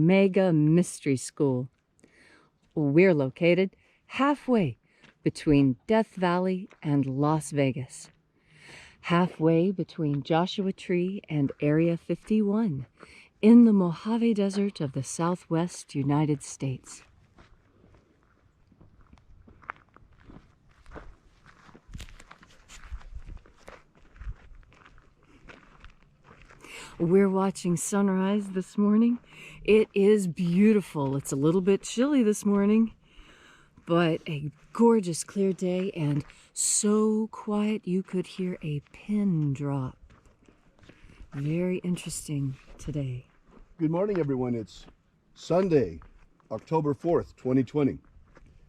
Omega Mystery School. We're located halfway between Death Valley and Las Vegas. Halfway between Joshua Tree and Area 51 in the Mojave Desert of the Southwest United States. We're watching sunrise this morning. It is beautiful. It's a little bit chilly this morning, but a gorgeous clear day and so quiet you could hear a pin drop. Very interesting today. Good morning, everyone. It's Sunday, October 4th, 2020.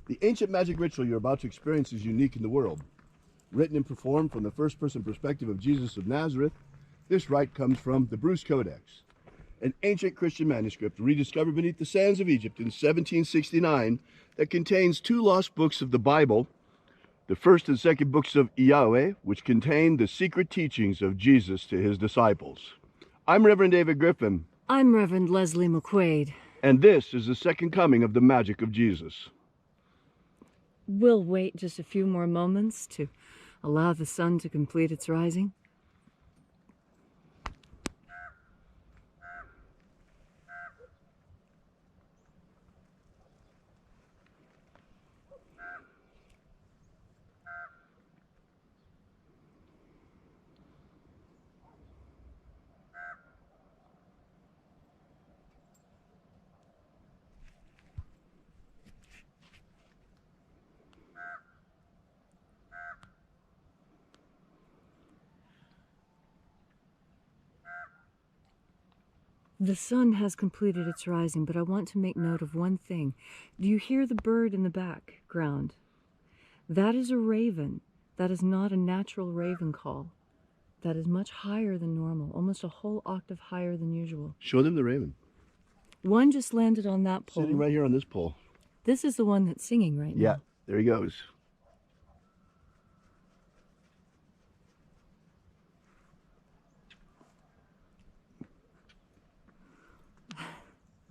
The ancient magic ritual you're about to experience is unique in the world. Written and performed from the first-person perspective of Jesus of Nazareth, this rite comes from the Bruce Codex, an ancient Christian manuscript rediscovered beneath the sands of Egypt in 1769 that contains two lost books of the Bible, the first and second books of Yahweh, which contain the secret teachings of Jesus to his disciples. I'm Reverend David Griffin. I'm Reverend Leslie McQuaid. And this is the second coming of the magic of Jesus. We'll wait just a few more moments to allow the sun to complete its rising. The sun has completed its rising, but I want to make note of one thing. Do you hear the bird in the background? That is a raven. That is not a natural raven call. That is much higher than normal, almost a whole octave higher than usual. Show them the raven. One just landed on that pole. Sitting right here on this pole. This is the one that's singing right now. Yeah, there he goes.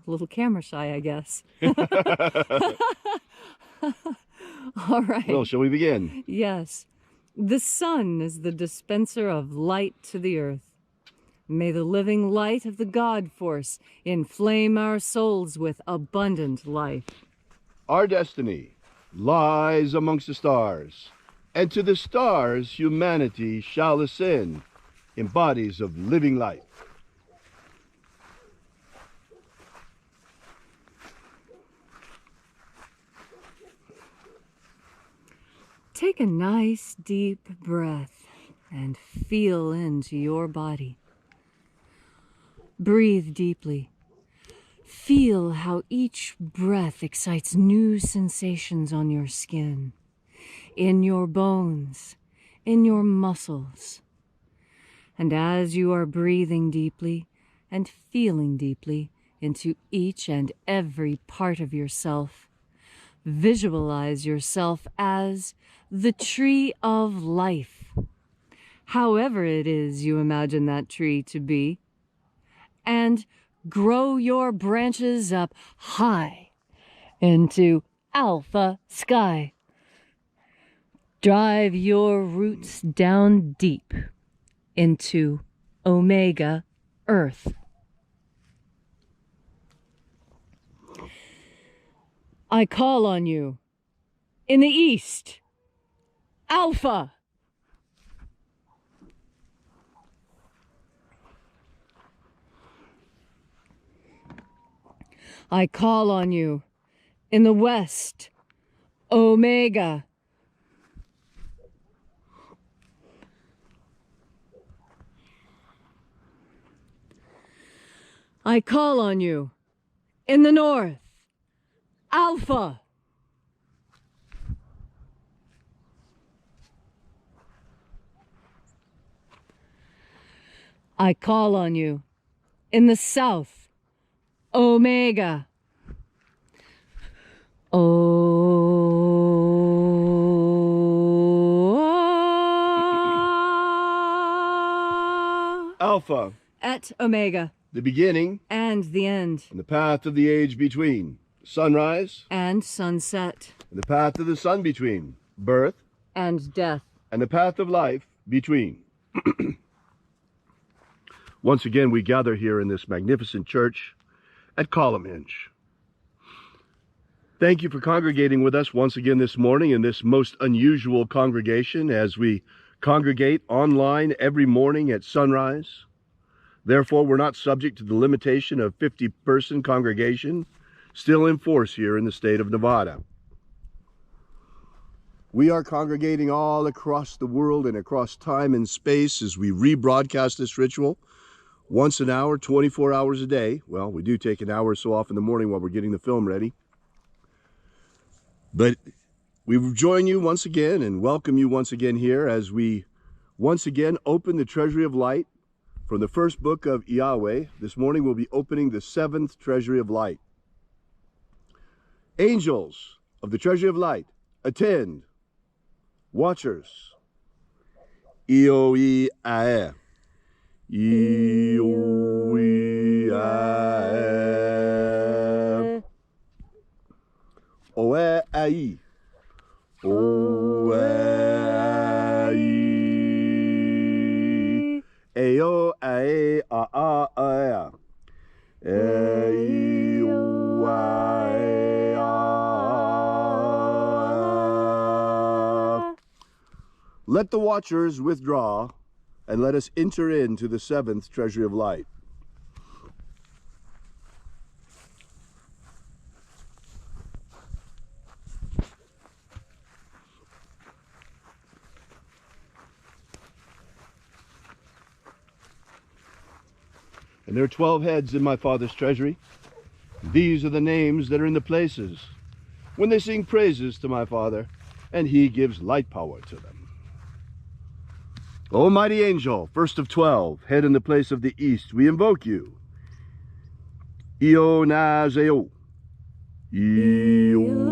A little camera shy, I guess. All right. Well, shall we begin? Yes. The sun is the dispenser of light to the earth. May the living light of the God force inflame our souls with abundant life. Our destiny lies amongst the stars, and to the stars humanity shall ascend in bodies of living light. Take a nice deep breath and feel into your body. Breathe deeply. Feel how each breath excites new sensations on your skin, in your bones, in your muscles. And as you are breathing deeply and feeling deeply into each and every part of yourself, visualize yourself as the tree of life, however it is you imagine that tree to be, and grow your branches up high into alpha sky. Drive your roots down deep into omega earth. I call on you in the east, Alpha. I call on you in the west, Omega. I call on you in the north, Alpha. I call on you in the south, Omega. Alpha. Et Omega. The beginning. And and the end, and the path of the age between sunrise and sunset, and the path of the sun between birth and death, and the path of life between. Once again, we gather here in this magnificent church at Columhinch. Thank you for congregating with us once again this morning in this most unusual congregation as we congregate online every morning at sunrise. Therefore, we're not subject to the limitation of 50-person congregation still in force here in the state of Nevada. We are congregating all across the world and across time and space as we rebroadcast this ritual once an hour, 24 hours a day. Well, we do take an hour or so off in the morning while we're getting the film ready. But we join you once again and welcome you once again here as we once again open the Treasury of Light from the first book of Yahweh. This morning we'll be opening the 7th Treasury of Light. Angels of the Treasury of Light, attend. Watchers, Ioe-Ae. Ioe-Ae. Oe-Ai. Oe-Ai. Eo-Ae-A-A-Ae. Let the watchers withdraw, and let us enter into the 7th Treasury of Light. And there are 12 heads in my Father's treasury. These are the names that are in the places when they sing praises to my Father, and he gives light power to them. O mighty angel, first of 12, head in the place of the east, we invoke you. Io-Nazeo. Io-Nazeo.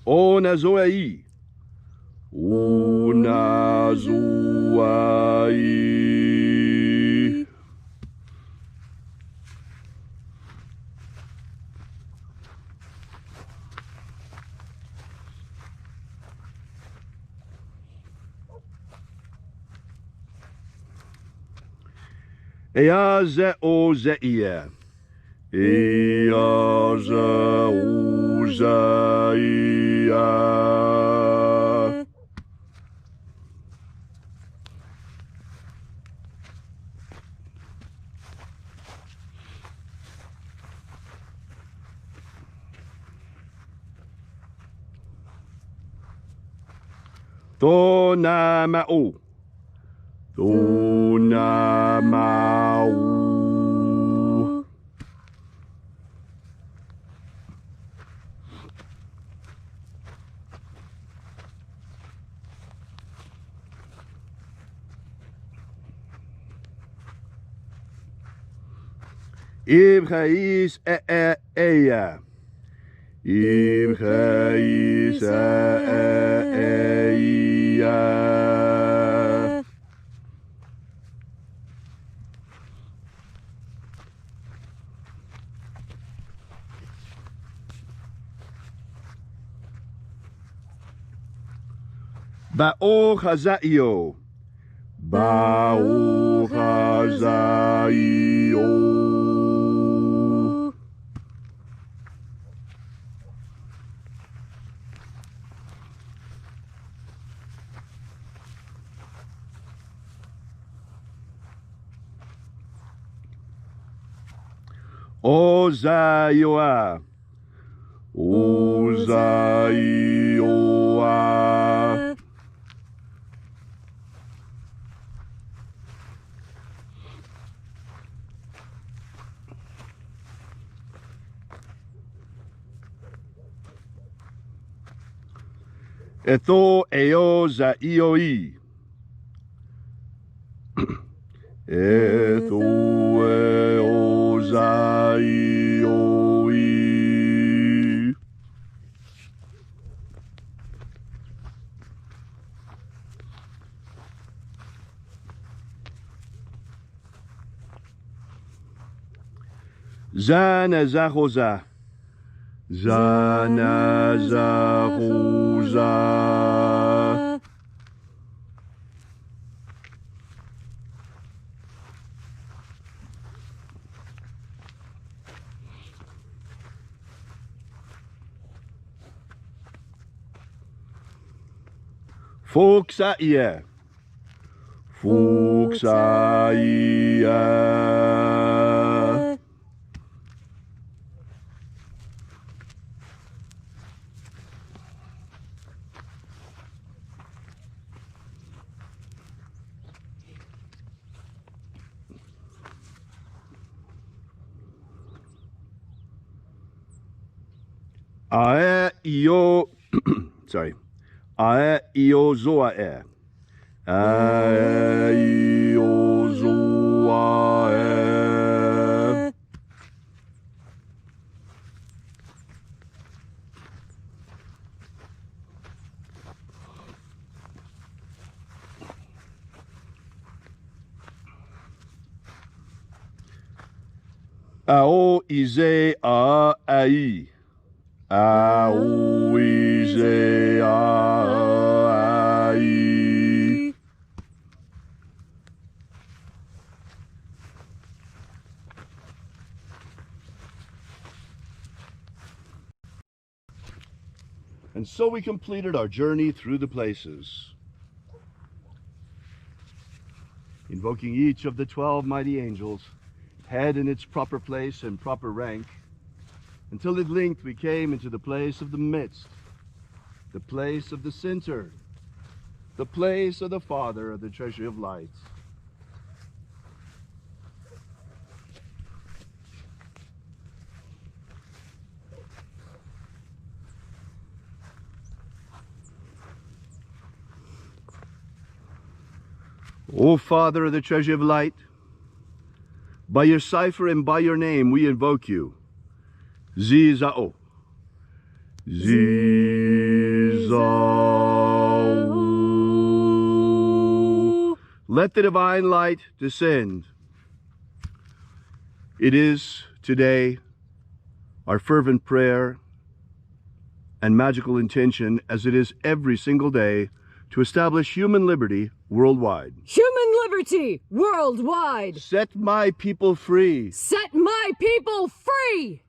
O-Nazoai. O-Nazoai. Eya-ze-o-ze-iya. Eya-ze-o-ze-iya. To-na-ma-o. To-na-ma-o. Ibchaïs e-e-eya. Ibchaïs e-e-eya. Ba-o-chazaio. Ba-o-chazaio. Ozaioa. Ozaioa. Etho eo zaioi. Etho Zana Zahoza. Zana Zahoza. Foxaia. Foxaia. Ae io sorry. Ae io zoae. Ae io zoae. Ao ize a ai. Ao ize a ai. And so we completed our journey through the places, invoking each of the 12 mighty angels, head in its proper place and proper rank, until at length we came into the place of the midst, the place of the center, the place of the Father of the treasury of lights. O Father of the treasury of light, by your cipher and by your name we invoke you. Zizao. Zizao. Let the divine light descend. It is today our fervent prayer and magical intention, as it is every single day, to establish human liberty worldwide. Human liberty worldwide. Set my people free. Set my people free.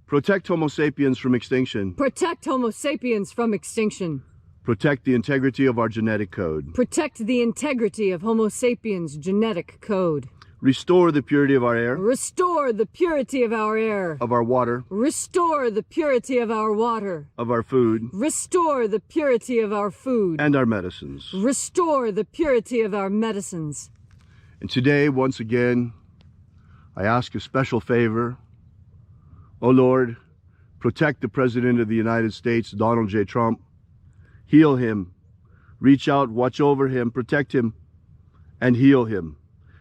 Protect Homo sapiens from extinction. Protect Homo sapiens from extinction. Protect the integrity of our genetic code. Protect the integrity of Homo sapiens' genetic code. Restore the purity of our air. Restore the purity of our air. Of our water. Restore the purity of our water. Of our food. Restore the purity of our food. And our medicines. Restore the purity of our medicines. And today, once again, I ask a special favor. Oh Lord, protect the President of the United States, Donald J. Trump. Heal him. Reach out, watch over him, protect him, and heal him.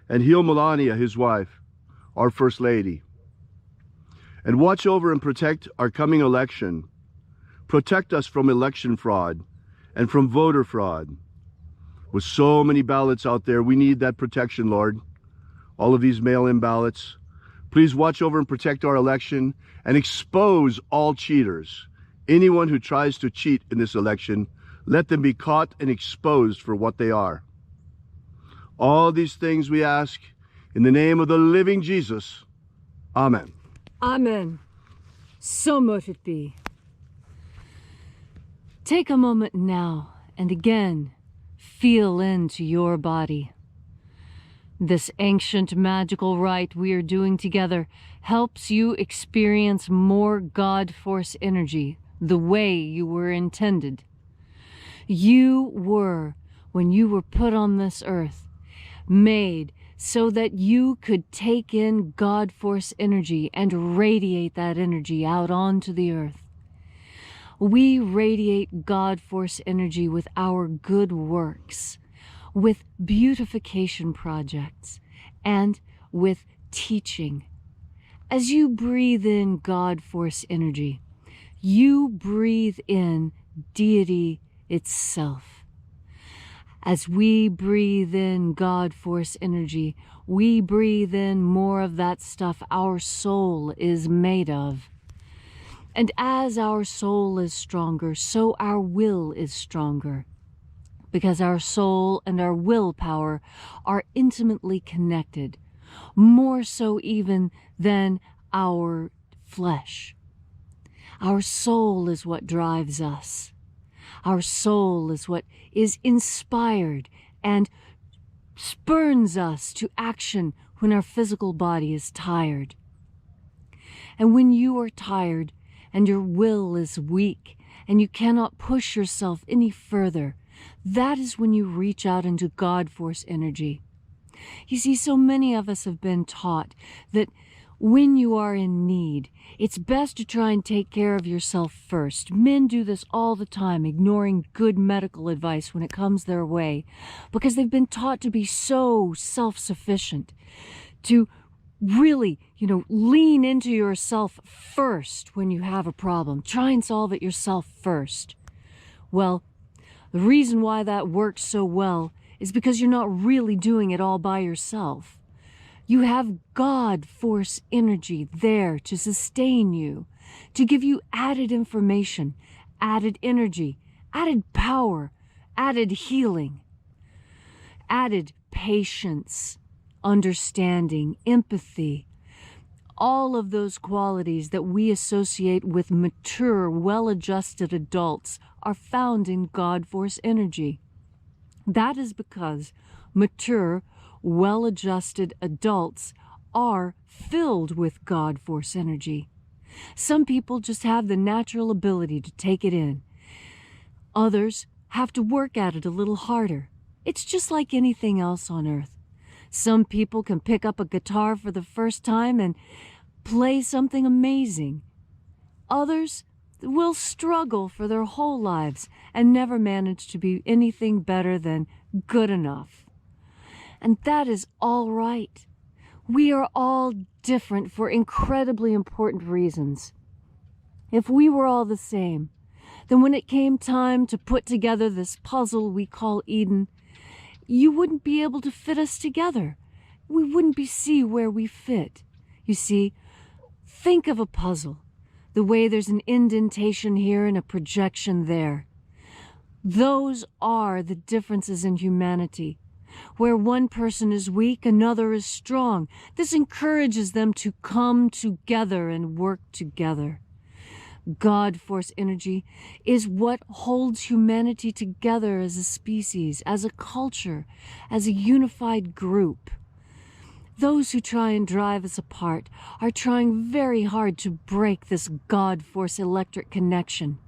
And heal Melania, his wife, our First Lady. And watch over and protect our coming election. Protect us from election fraud and from voter fraud. With so many ballots out there, we need that protection, Lord. All of these mail-in ballots. Please watch over and protect our election and expose all cheaters. Anyone who tries to cheat in this election, let them be caught and exposed for what they are. All these things we ask in the name of the living Jesus. Amen. Amen. So mote it be. Take a moment now and again feel into your body. This ancient magical rite we are doing together helps you experience more God Force energy the way you were intended. You were, when you were put on this earth, made so that you could take in God Force energy and radiate that energy out onto the earth. We radiate God Force energy with our good works, with beautification projects, and with teaching. As you breathe in God Force energy, you breathe in deity itself. As we breathe in God Force energy, we breathe in more of that stuff our soul is made of. And as our soul is stronger, so our will is stronger, because our soul and our willpower are intimately connected, more so even than our flesh. Our soul is what drives us. Our soul is what is inspired and spurns us to action when our physical body is tired. And when you are tired and your will is weak and you cannot push yourself any further, that is when you reach out into God Force energy. You see, so many of us have been taught that when you are in need, it's best to try and take care of yourself first. Men do this all the time, ignoring good medical advice when it comes their way, because they've been taught to be so self-sufficient, to really, lean into yourself first when you have a problem. Try and solve it yourself first. Well, the reason why that works so well is because you're not really doing it all by yourself. You have God Force energy there to sustain you, to give you added information, added energy, added power, added healing, added patience, understanding, empathy, all of those qualities that we associate with mature, well-adjusted adults are found in God Force energy. That is because mature, well-adjusted adults are filled with God Force energy. Some people just have the natural ability to take it in. Others have to work at it a little harder. It's just like anything else on earth. Some people can pick up a guitar for the first time and play something amazing. Others will struggle for their whole lives and never manage to be anything better than good enough. And that is all right. We are all different for incredibly important reasons. If we were all the same, then when it came time to put together this puzzle we call Eden, you wouldn't be able to fit us together. We wouldn't see where we fit. You see, think of a puzzle, the way there's an indentation here and a projection there. Those are the differences in humanity. Where one person is weak, another is strong. This encourages them to come together and work together. God Force energy is what holds humanity together as a species, as a culture, as a unified group. Those who try and drive us apart are trying very hard to break this God Force electric connection.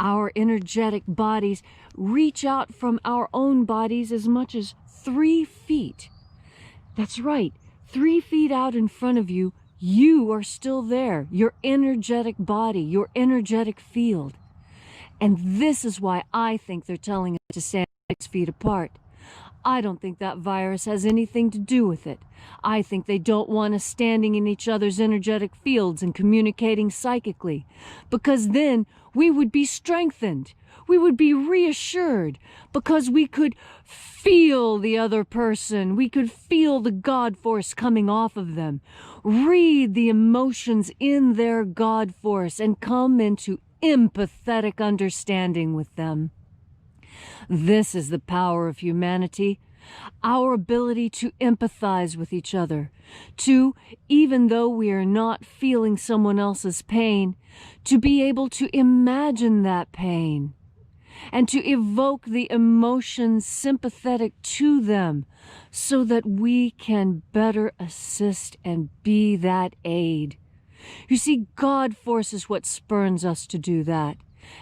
Our energetic bodies reach out from our own bodies as much as 3 feet. That's right, 3 feet out in front of you, you are still there, your energetic body, your energetic field. And this is why I think they're telling us to stand 6 feet apart. I don't think that virus has anything to do with it. I think they don't want us standing in each other's energetic fields and communicating psychically, because then we would be strengthened. We would be reassured because we could feel the other person. We could feel the God Force coming off of them, read the emotions in their God Force, and come into empathetic understanding with them. This is the power of humanity, our ability to empathize with each other, to, even though we are not feeling someone else's pain, to be able to imagine that pain and to evoke the emotions sympathetic to them so that we can better assist and be that aid. You see, God Force is what spurns us to do that.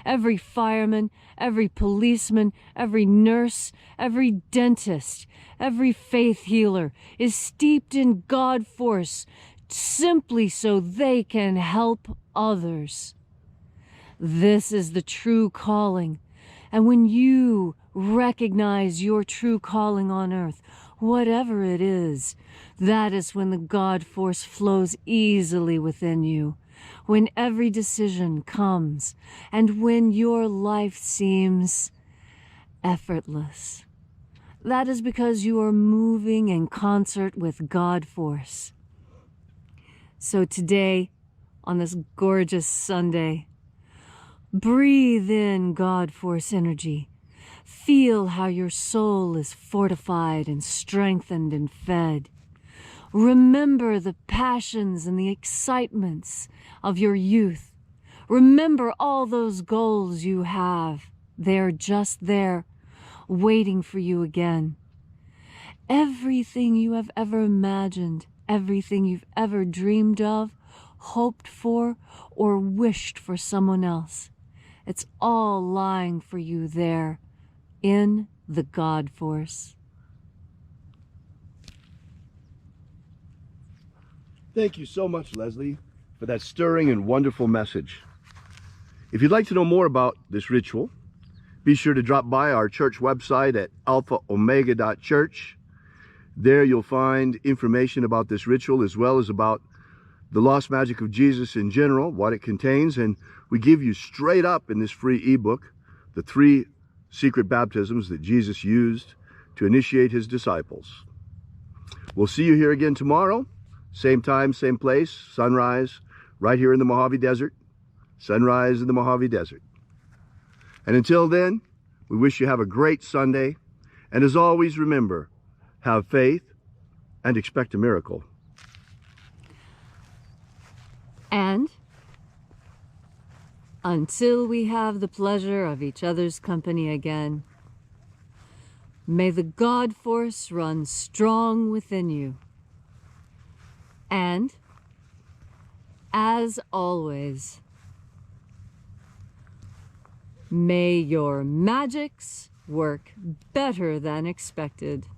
Every fireman, every policeman, every nurse, every dentist, every faith healer is steeped in God Force simply so they can help others. This is the true calling. And when you recognize your true calling on earth, whatever it is, that is when the God Force flows easily within you. When every decision comes, and when your life seems effortless. That is because you are moving in concert with God Force. So today, on this gorgeous Sunday, breathe in God Force energy. Feel how your soul is fortified and strengthened and fed. Remember the passions and the excitements of your youth. Remember all those goals you have. They're just there, waiting for you again. Everything you have ever imagined, everything you've ever dreamed of, hoped for, or wished for someone else, it's all lying for you there in the God Force. Thank you so much, Leslie, for that stirring and wonderful message. If you'd like to know more about this ritual, be sure to drop by our church website at alphaomega.church. There you'll find information about this ritual as well as about the lost magic of Jesus in general, what it contains, and we give you straight up in this free ebook the 3 secret baptisms that Jesus used to initiate his disciples. We'll see you here again tomorrow, same time, same place, sunrise, right here in the Mojave Desert, sunrise in the Mojave Desert. And until then, we wish you have a great Sunday, and as always, remember, have faith and expect a miracle. And until we have the pleasure of each other's company again, may the God Force run strong within you. And, as always, may your magics work better than expected.